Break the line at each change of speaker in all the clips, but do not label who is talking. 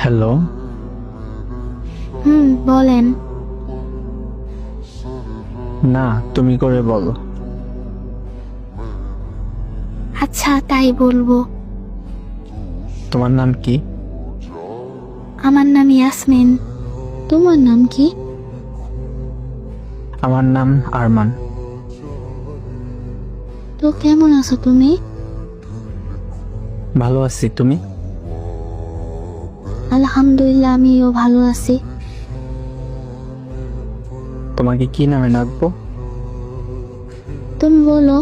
Hello.
বলেন।
না, তুমি করে বলো।
আচ্ছা, তাই বলবো।
তোমার নাম কি?
আমার নাম ইয়াসমিন। তোমার নাম কি?
আমার নাম আরমান।
তো কেমন আছো তুমি?
ভালো আছি, তুমি?
আলহামদুলিল্লাহ, আমিও ভালো আছি।
তোমাকে কি নামে ডাকবো?
তুমি বলো।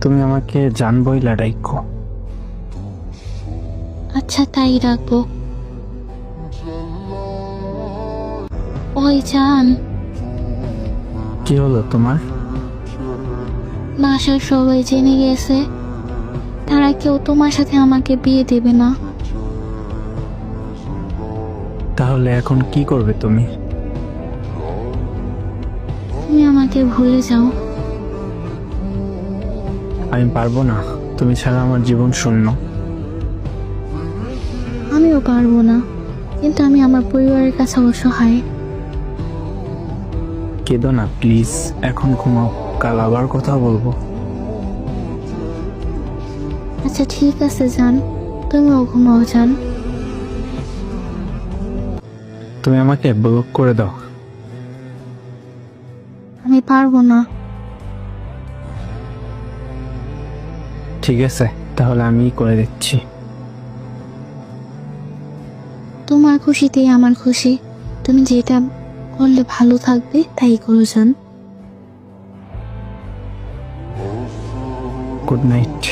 তুমি আমাকে জান বইলা ডাইকো।
আচ্ছা, তাই রাখবো। ওই জান,
কি হলো তোমার?
বাসার সবাই জেনে গেছে। তারা কেউ তোমার সাথে আমাকে বিয়ে দেবে না।
তাহলে এখন কি করবে তুমি?
তুমি আমাকে ভুলে যাও।
আমি পারবো না, তুমি ছাড়া আমার জীবন শূন্য।
আমিও পারবো না, কিন্তু আমি আমার পরিবারের কাছে অসহায়।
কেঁদো না প্লিজ, এখন ঘুমাও, কাল আবার কথা বলবো।
আচ্ছা ঠিক আছে জান, তুমিও ঘুমাও জান।
তুমি আমাকে ব্লক করে দাও।
আমি পারবো না।
ঠিক আছে, তাহলে আমি করে দিচ্ছি।
তোমার খুশিতেই আমার খুশি। তুমি যেটা করলে ভালো থাকবে তাই করো জান।
Good night.